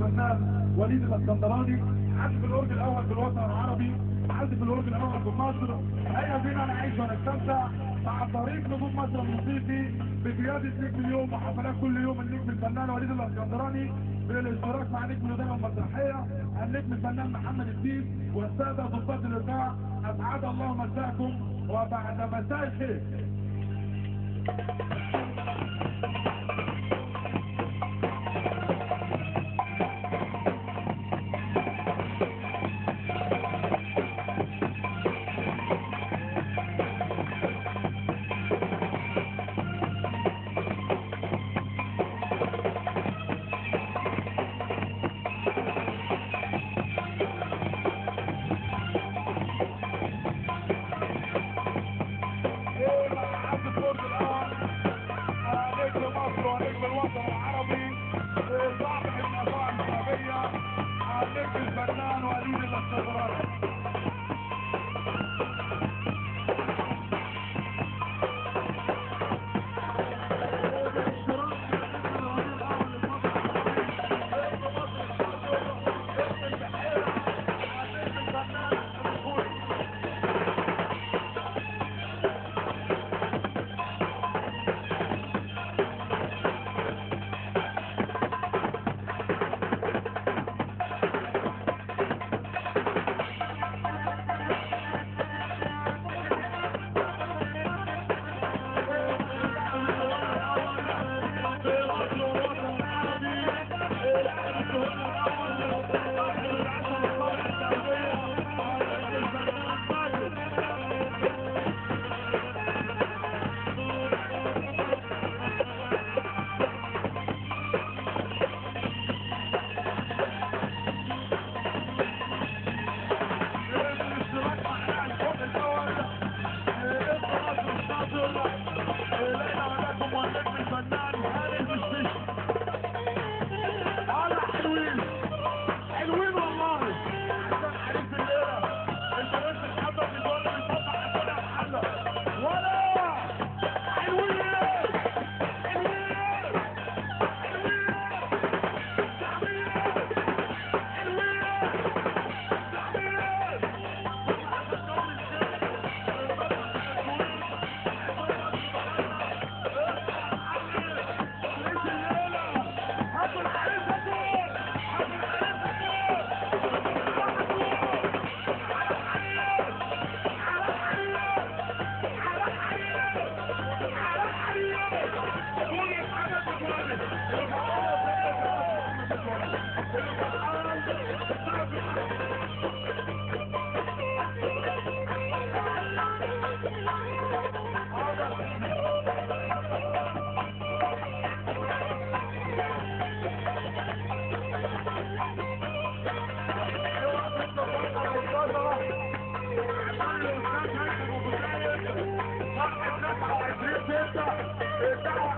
الفنان وليد الاسكندراني، عازف الاورج الاول في الوطن العربي، عازف الاورج الاول في مصر. هيا بينا نعيش ونستمتع مع طريق نجوم مصر الموسيقي بقياده نجم اليوم وحفلات كل يوم النجم الفنان وليد الاسكندراني، بالاشتراك مع نجم الاداره المسرحيه النجم الفنان محمد الدين والساده ضباط الايقاع. اسعد الله مساكم وبعد مساء الخير. الفنان وليد الاسكندراني.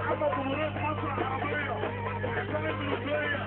محمد جمهورية مصر العربية عشان الملوكية.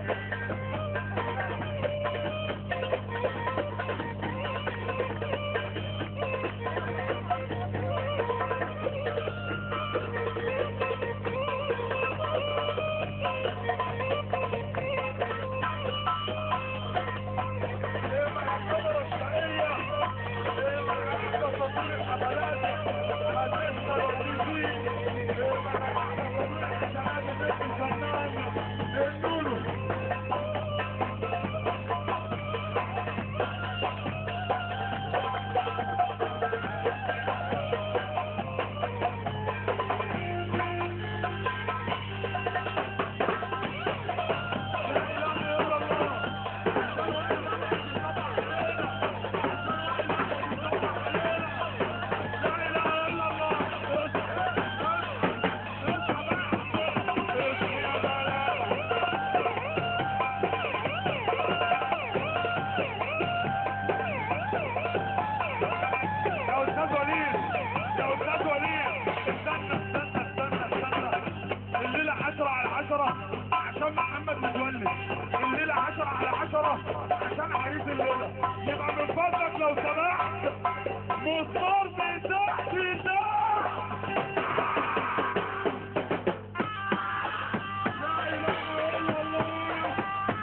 عشان محمد متولي الليلة 10/10 عشان عريس الليلة. يبقى من فضلك لو سمحت مصدر من تحت لا إله إلا الله.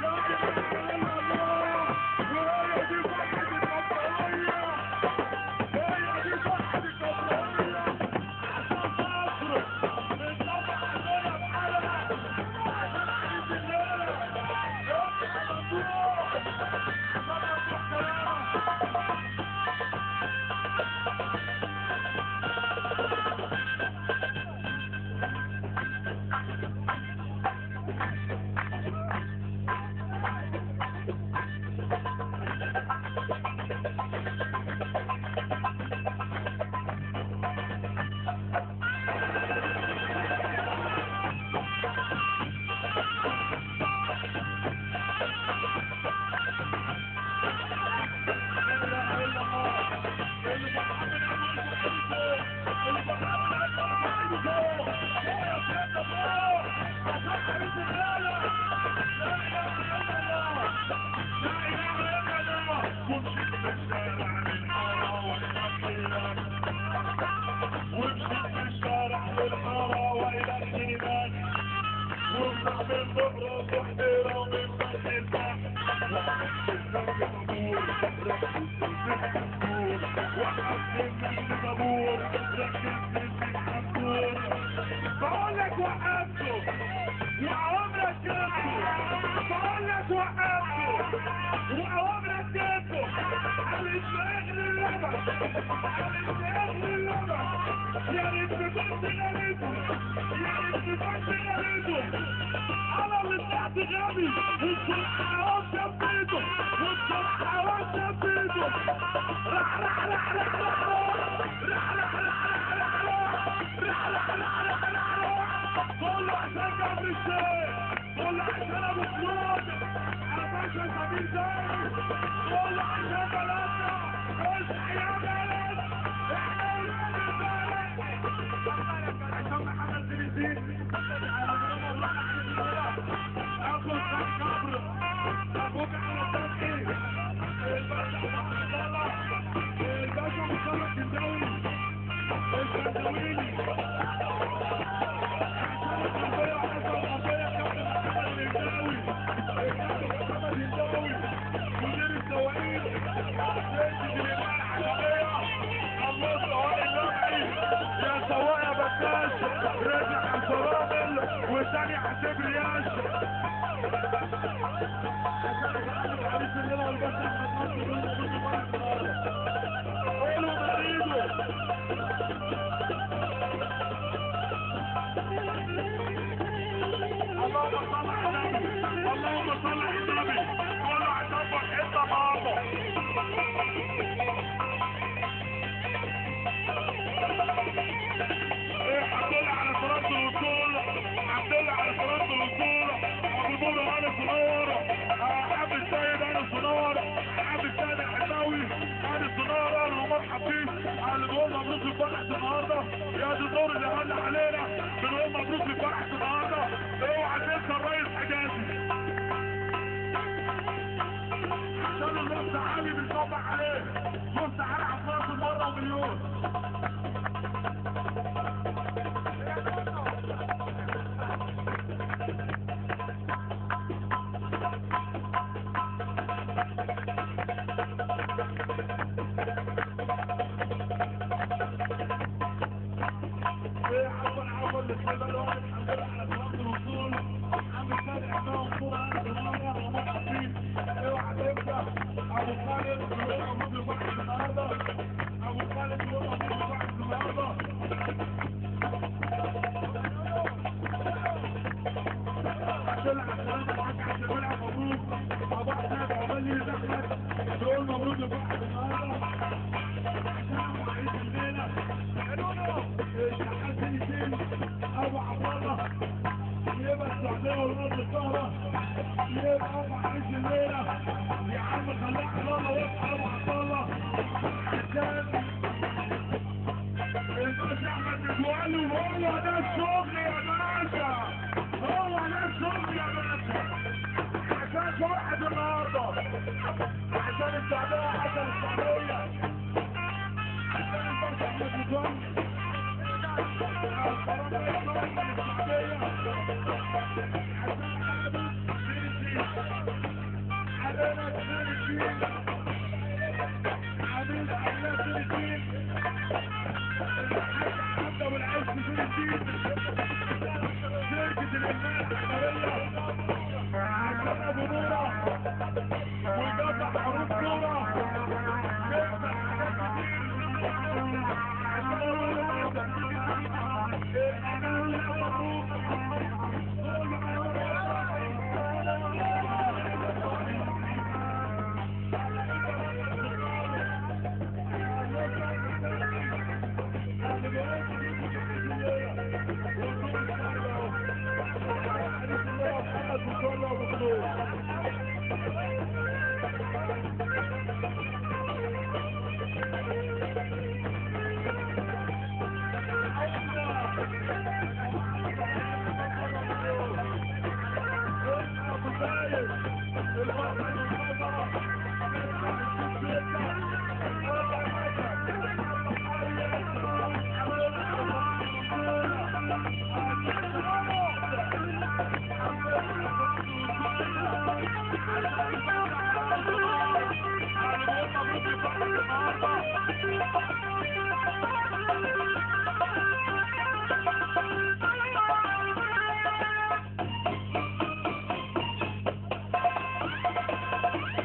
لا إله وامشي في الشارع للحارة وإلى الإيمان واطلع من بقرة واحترام من البحر بقول لك وقفته وعمرك جبته بقول لك وقفته وعمرك جبته الاسماعيل اللبن الاسماعيل اللبن يا ريت تكون غريبه يا ريت تكون غريبه انا اللي طلعت غبي والسرعه وشبيته والسرعه وشبيته رح رح رح رح كله عشان كبر الشيخ كله عشان ابو فلوس على باشا سمير زاهر كله عشان بلدنا اصحى يا بلد احنا ولاد البلد عشان محمد زين اخو خد كبر ابوك على فتحي الباشا محمد الله الباشا محمد الدولي الشندويني وثاني حساب رياش عريس الليلة والبشر قولوا مريضه اللهم صل على النبي كله عشان فرحتنا بابا الحمد لله على صلاة الوصول الحمد لله على صلاة الوصول ابو نور انا صنارة حب السيد انا صنارة حب السيد الحماوي انا صنارة ومرحب بيه اللي بيقول مبروك لفرحة النهارده يا دي النور اللي غنى علينا بنقول مبروك لفرحة النهارده اوعى تنسى الريس حجازي عشان النص عالي بنصبح عليه نص عالي عفراته مرة ومليون عفوا للسبب الواحد الحمد لله على صلاة الوصول عم السابع انهم صورة صغيرة ومحبين اوعى تبدا ابو خالد بيقول مبروك لفرحة النهارده ابو خالد بيقول مبروك لفرحة النهارده عشان السلامة معاك عشان بلعب مبروك ابو حساب عقبال لي دخلت بيقول مبروك لفرحة النهارده عشان ابو عريس الليلة الشحات سنتين ابو عبد الله يبقى السعوديه والارض السهره يبقى ابو عريس الليله يا عم خليها حلاله واصحى ابو عبد الله عشان الباشا احمد متولي وهو ده الشغل يا باشا هو ده الشغل يا باشا عشان فرحه النهارده عشان السعوديه عشان السعوديه عشان الباشا احمد متولي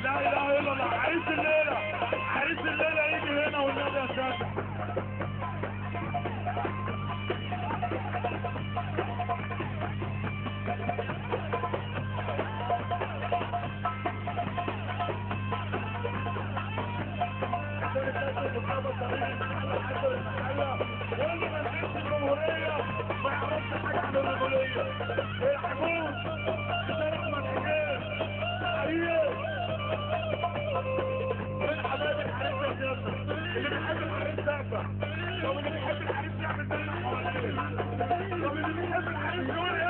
لا اله الا الله. عريس الليله، عريس الليله يجي هنا والنبي يا ساتر. واللي ما نزلش الجمهوريه ما يعرفش حاجه عن الرجوليه. العجوز عشان احمد حجاج حقيقي من حبايب الحريم يا سياسه. اللي بيحب الحريم سافر. طب اللي بيحب الحريم يعمل دايما حواليه. طب اللي بيحب الحريم يقول ايه؟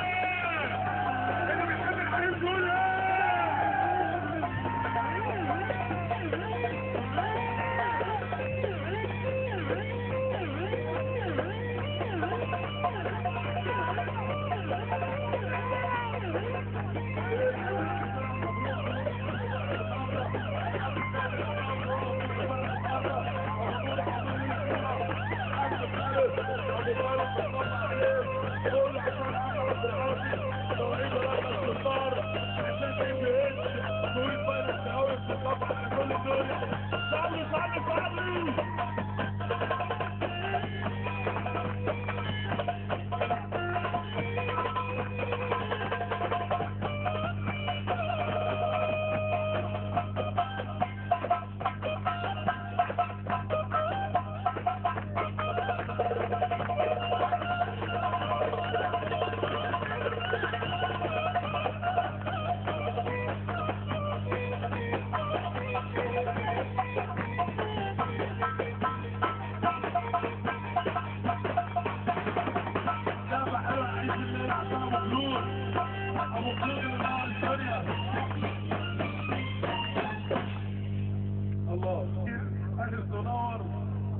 اللي بيحب الحريم يقول ايه؟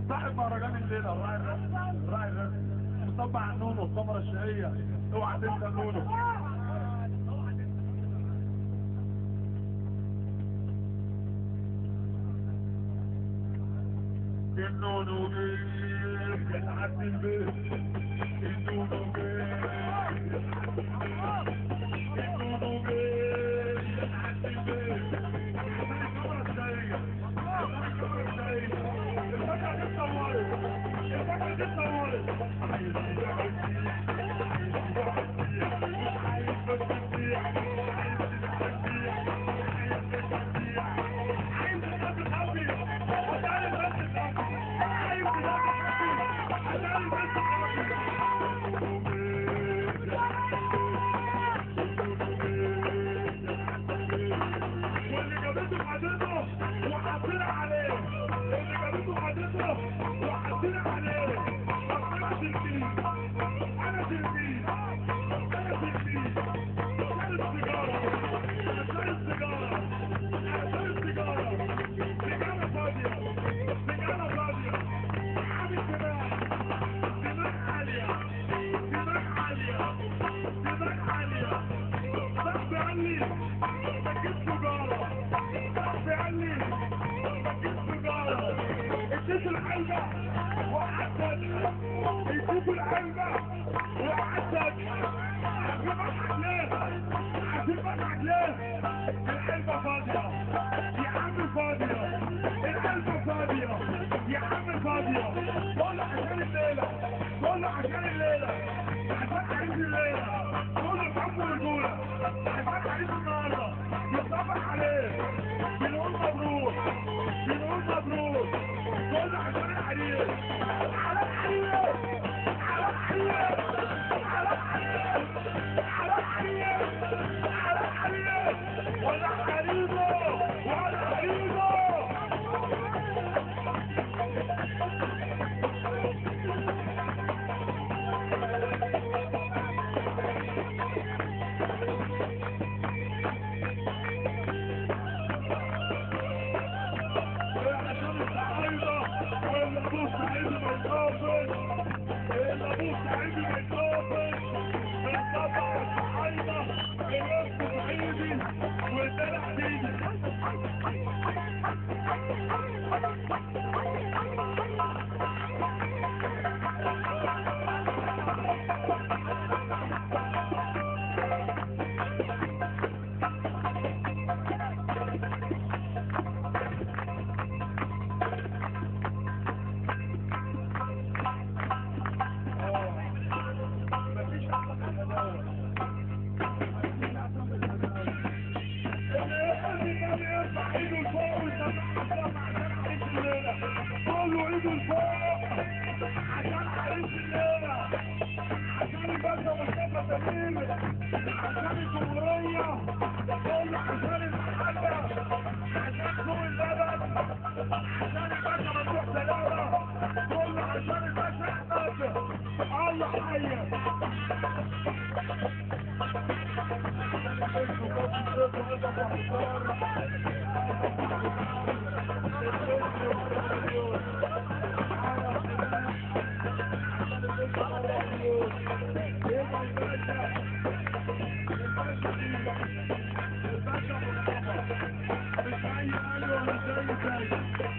صاحب مهرجان الليله راعي الرسم مطبع عن نونو الكاميرا الشهيه. اوعى تنسى نونو. النونو جه يتعدي البيت. النونو جه النونو جه يتعدي البيت. الكاميرا الشهيه الكاميرا الشهيه. الفكرة دي اتصورت. الفكرة دي اتصورت. عايز واللي جابته حدته وحاطين عليه. اللي جابته حدته وحاطين عليه. انا تلفيز انا تلفيز انا تلفيز. شارب سيجاره شارب سيجاره شارب سيجاره. سيجاره فاضيه سيجاره فاضيه. عامل دماغ عاليه دماغ عاليه دماغ عاليه. صاحبي قال لي بجيب سيجاره. صاحبي قال لي بجيب سيجاره. اديته العلبه وقعدت اضحك. اديته العلبه وقعدت اضحك. عشان بضحك ليه؟ عشان بضحك ليه؟ العلبه فاضيه يا عم فاضيه. العلبه فاضيه يا عم فاضيه. قول له عشان الليله. قول له عشان الليله. عشان عريس الليله. قول له بحب رجوله. عشان عريس النهارده يتصبح عليه. بنقول مبروك بنقول مبروك. قول له عشان العريس. على العريس على العريس على العريس. التاني يرفع ايده لفوق ويسمعها عشان عريس الليله. قول له ايده لفوق عشان عريس الليله، عشان الباشا مصطفى سمير، عشان الجمهوريه، قول له عشان المحله، عشان سوق اللبن، عشان الباشا ممدوح سلامه، قول له عشان الباشا احمد. الله حي.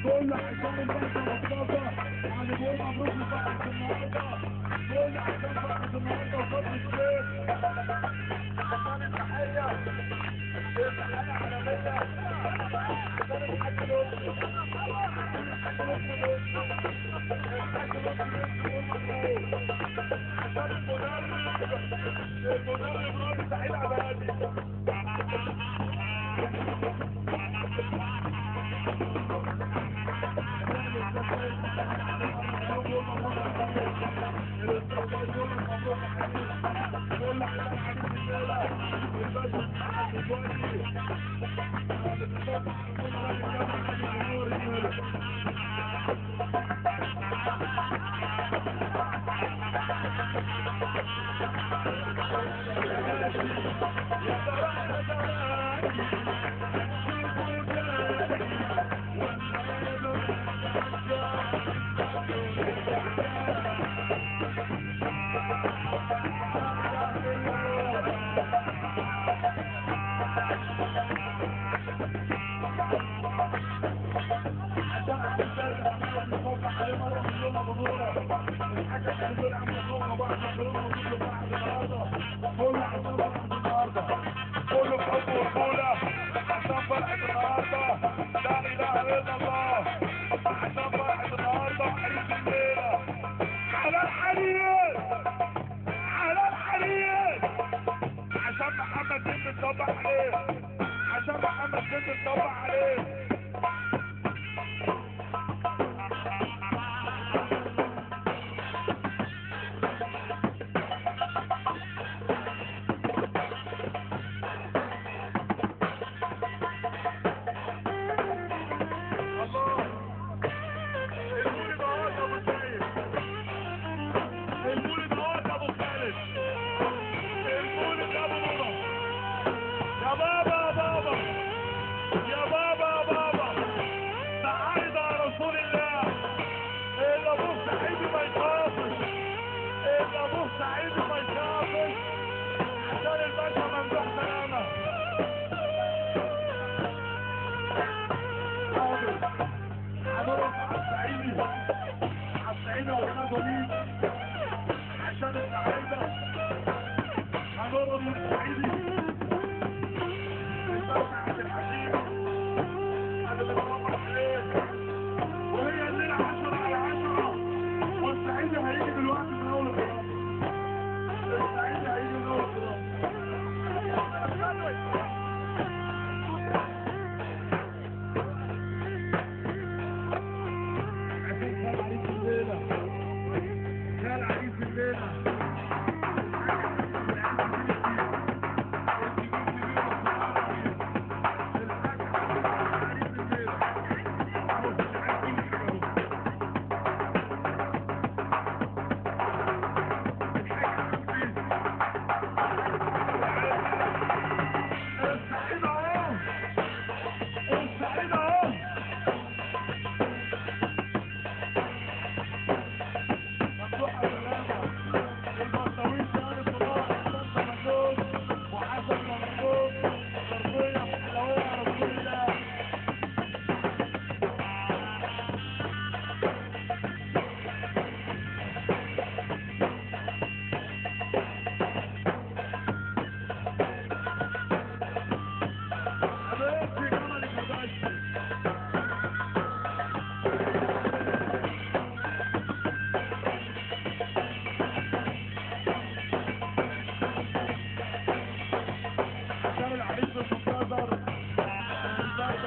كل عشان الباشا مصطفى يعني بقول مبروك لفرحة النهارده، كل عشان فرحة النهارده وفضل الشيخ، عشان التحية عالمية، عشان الحاج لطفي، عشان الحاج لطفي الحاج لطفي والمحمود، عشان المدرب رامي سعيد عبادي. كله بحب ورجولة عشان فرحة النهاردة، لا إله إلا الله، عشان فرحة النهاردة وعيد الليلة. على الحرير على الحرير، عشان محمد سيف بتصبح عليه، عشان محمد سيف بتصبح عليه. يا بابا يا بابا يا بابا يا بابا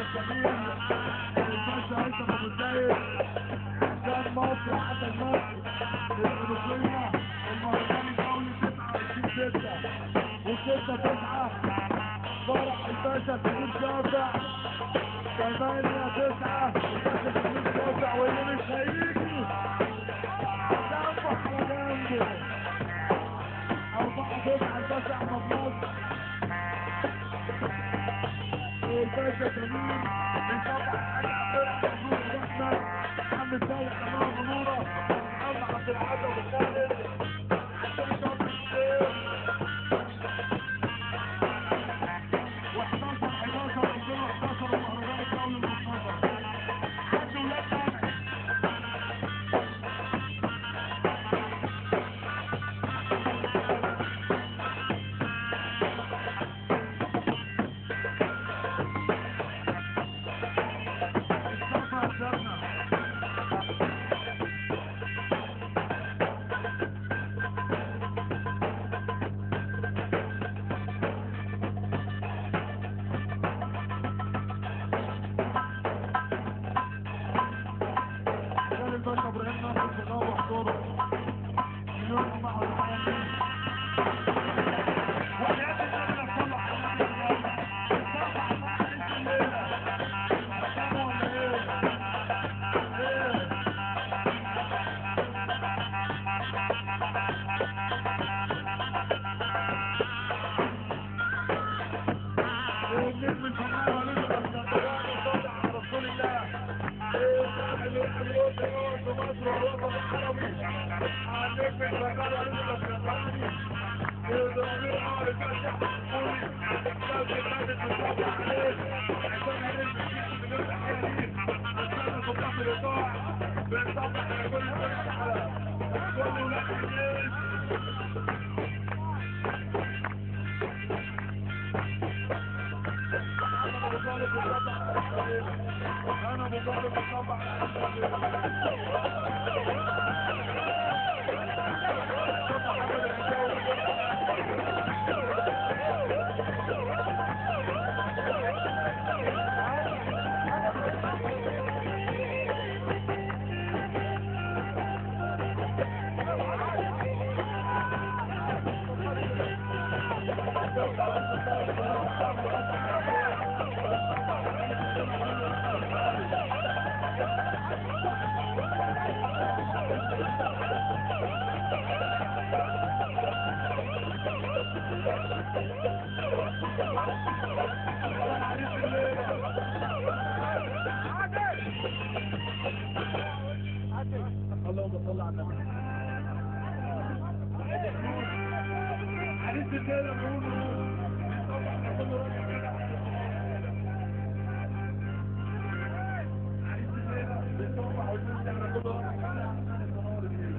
الجميل الباشا هيثم ابو زايد كان مصر حتى المصر الفلسطينية المهرجان الدولي 29/6 و6/9 فرح الباشا سمير شافع 8/9 الباشا سمير شافع واللي مش هيجي جنبه على جنبه 4/9 الباشا احمد نصر والباشا سمير بيطبع حاجة فرقة مبروك احمد محمد صالح تمام منورة محمد عبد العزيز ابو خالد عشان يطبع الشيخ و11/11 2011 المهرجان الدولي المنتظر حد ولاد سامع الباشا ابراهيم ناصر في النار وحضوره مليون معه الحياه وحياة النبي صلى على النبي صرف على عيش الليله مكانه ولا ايه؟ النجم الفنان وليد الاسكندراني صلى على رسول الله الوطن في مصر والوطن العربي النجم الفنان وليد الاسكندراني الضمير عارف الشعب الجمهوري لازم لازم نصبح عليه عشان هنلبس فيه مليون تحيه ليه عشان ضباط الايقاع بنصبح على كل الناس على كل ولاد الجيش انا ابو طالب بنصبح اللهم صل على النبي عريس الليله بيقولوا بيصبح على كل راجل كده عريس الليله بيصبح وينزل على كل راجل كده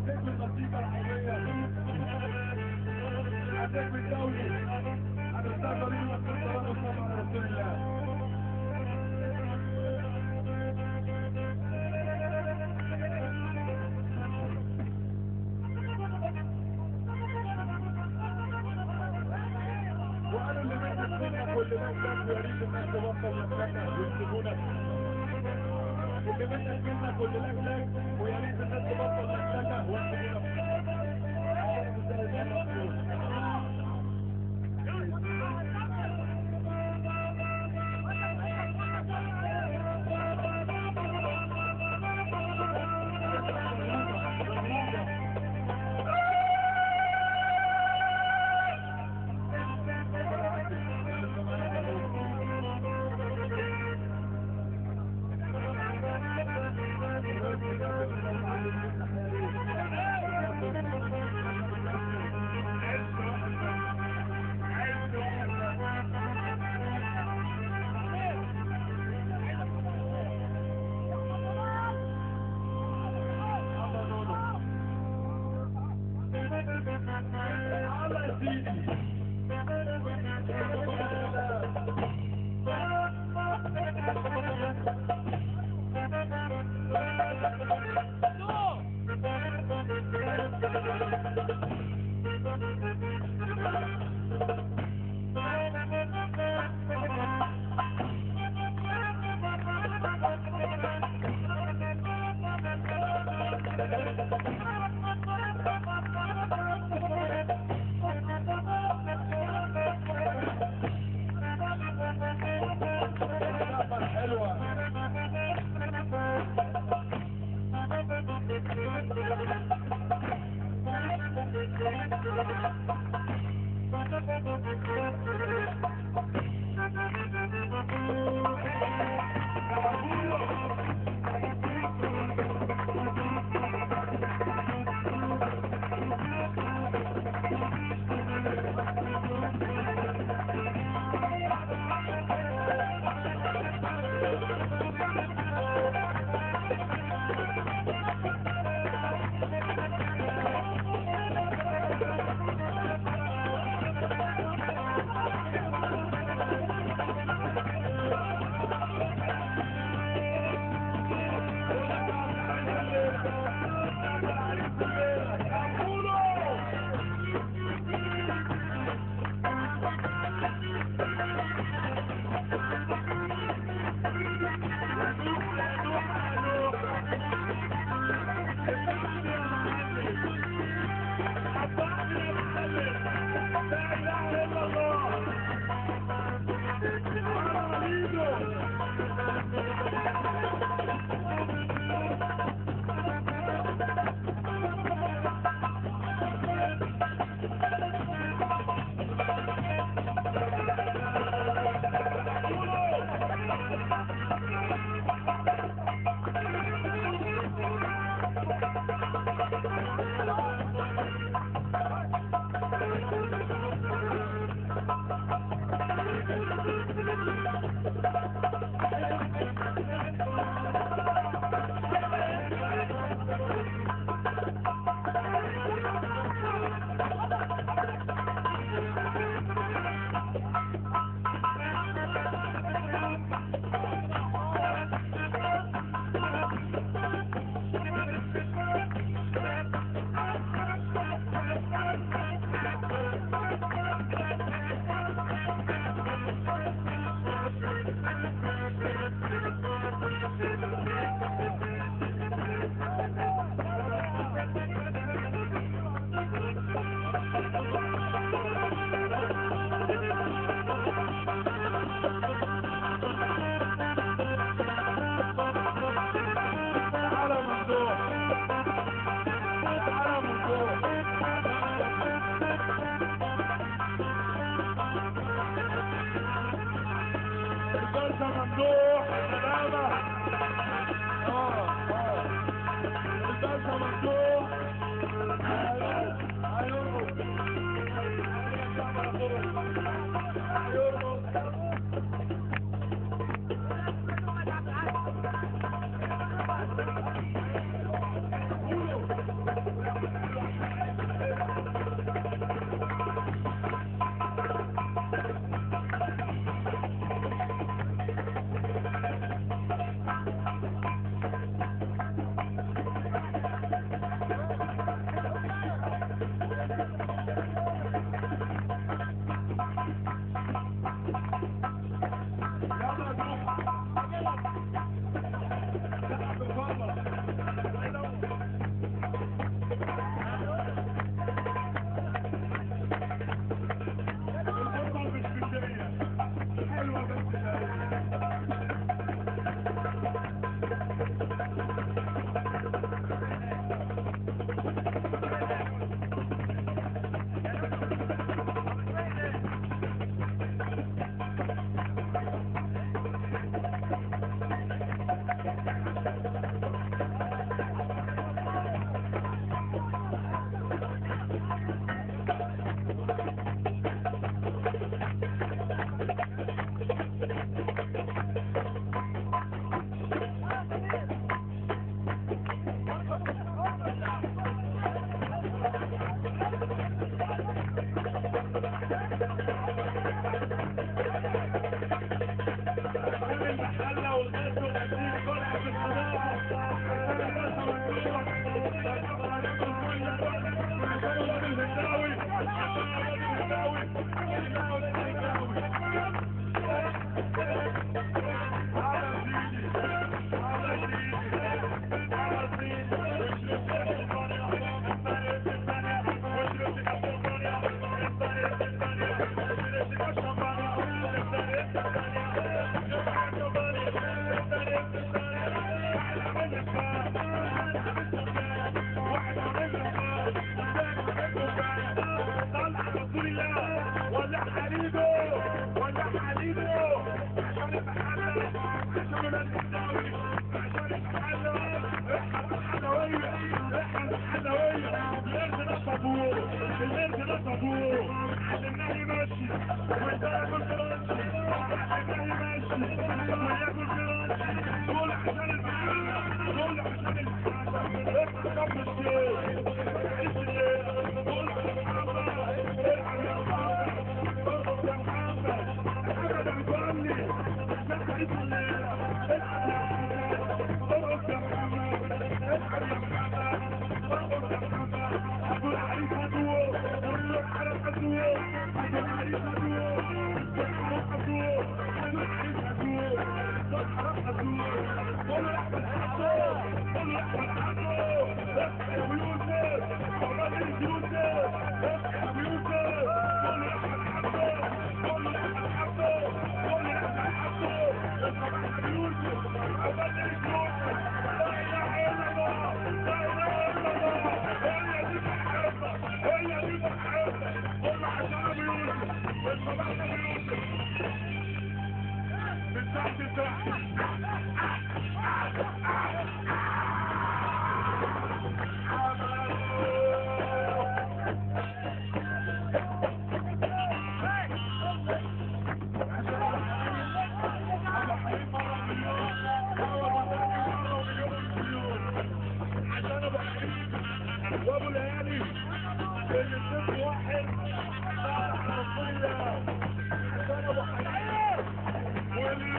نجم القصيده العربيه النجم الدولي الاستاذ وليد الاسكندراني صلى على رسول الله وقالوا اللي منك منك واللي منك ويا ريت الناس تبطل نفسك ويسيبونا اللي منك منك واللي لك ويا ريت الناس تبطل نفسك ويسيبونا القرد ده طابور علمناه يمشي وانت ياكل فرنسي علمناه يمشي وياكل فرنسي كل عشان المحل كل عشان المحل افتح كف الشيء عيش الليل كل عشان محمد العب يا محمد ارقص يا محمد محمد عبالي عشان عيش الليل العب يا محمد ارقص يا محمد العب يا محمد ارقص يا محمد ابو العريس هدوء والروح على الهدوء ابو العريس هدوء والحرام هدوء ابو العريس هدوء والحرام هدوء قولوا احمد حسن قولوا احمد حسن افتح يا ابو يوسف والراجل يوسف افتح يا ابو يوسف قولوا احمد حسن قولوا احمد حسن قولوا احمد حسن الصباح ابو يوسف والراجل يوسف لا اله الا الله لا اله الا الله هي دي محبه هي دي محبه قولوا عشان ابو يوسف الصباح ابو يوسف من تحت لتحت وابو ليالي اللي صف واحد صالح رسول الله عشان ابو حنين واللي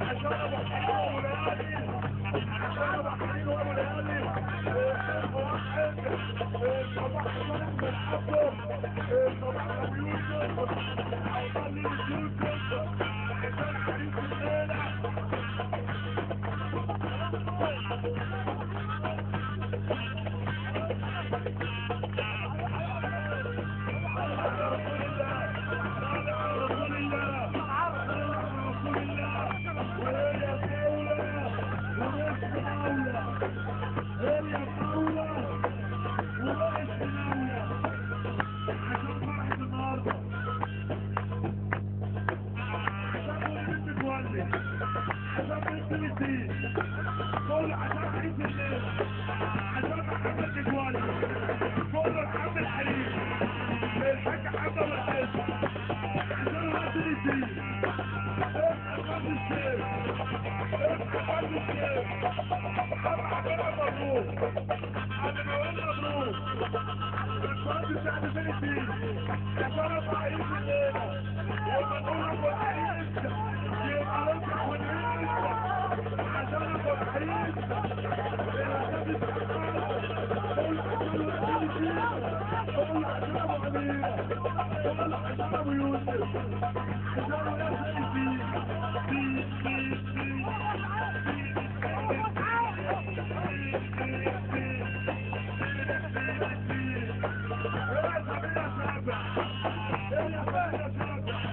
عشان ابو حنين وابو ليالي عشان ابو حنين وابو ليالي صف واحد صباح صالح بن عبده صباح ابو يوسف عوضالي يوسف عشان عريس الليله قول عشان عريس الليل عشان محمد جوالي قول الحمد الحريم الحاج حمد والحاج عشان هاتي الدين افتح باب الشيخ افتح باب الشيخ طبعا كده مبروك قبل ما اقول مبروك الفرد بتاع فين عشان ابقى عريس الليله وما نقول ابو عريس يبقى ننجح ونعيش عشان ابو العريس قول عشان ابو امير قول عشان ابو يوسف عشان ولاد الدين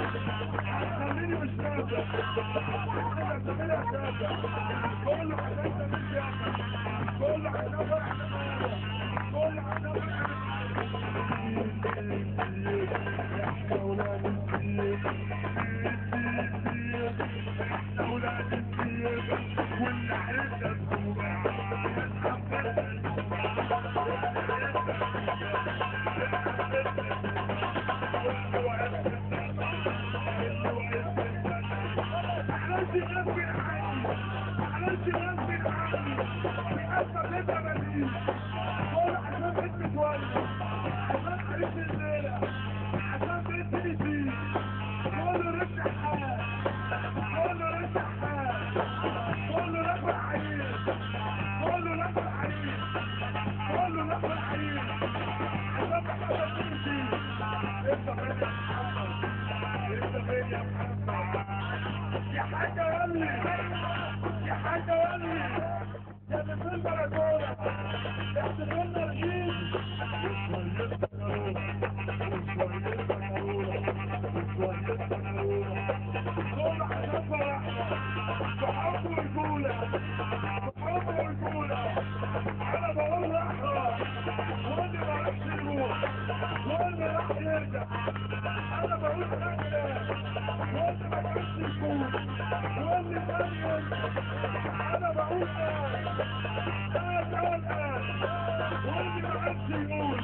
خليني مش نافع خليني نافع كله عشان تمشي كله عشان فرح كله عشان فرح احنا ولاد السيف احنا ولاد السيف واللي حيبقى الزوبة عملت غصب عني بأسفل لسه مدين قول عشان بنت متولد عشان عريس الليلة عشان بنت نسيت قول له رجع حال قول له رجع حال قول له نفر عريس قول له نفر عريس قول له نفر عريس عشان محمد نسيت انت فين يا محمد انت فين يا محمد يا حاجة ولي يا حاجة ولي يا اللي في المرجولة احتفلنا الجيل وشويتنا كرولة كل عشان فرحنا بحب ورجولة بحب ورجولة انا بقول لحظة واللي ما راحش يروح واللي راح يرجع انا بقول حاجة واللي ما كانش يكون واللي كان يرجع انا بقول واللي ما كانش يقول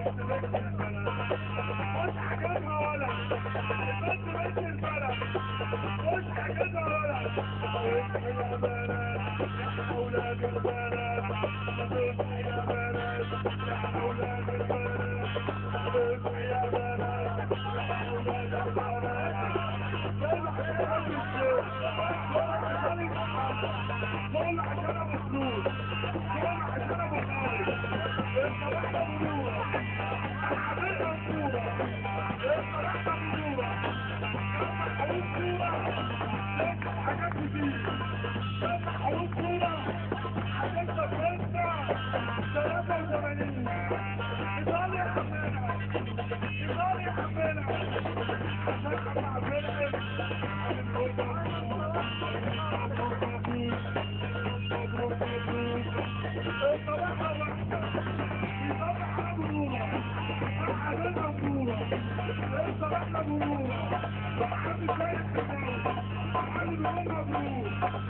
مش عاجبها ولا البنت بنت البلد مش عاجبها ولا اصحي يا بنات يا اولاد البنات اصحي يا بنات يا اولاد البنات اصحي يا بنات يا اولاد البنات دول عشان الشيخ دول عشان المحمد دول عشان ابو فلوس دول عشان ابو خالد الصباح ابو نوره الحبيب منصوره الصباح ابو نوره جمع حروف نوره جمع حاجات كتير جمع حروف نوره هتكسب خمسه 83 ايطاليا حمانا ايطاليا حمانا عشان حمى عبدالله عن الهدى مبروك مبروك الصباح واحده يصبح ابو نوره الحبيب منصوره الصباح ابو نوره محمد سيد حماوي محمد بيقول مبروك محمد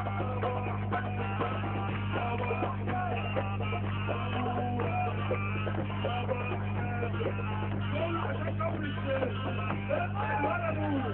عبدالله مبروك دول عشان كفر الشيخ اصحى ولا نور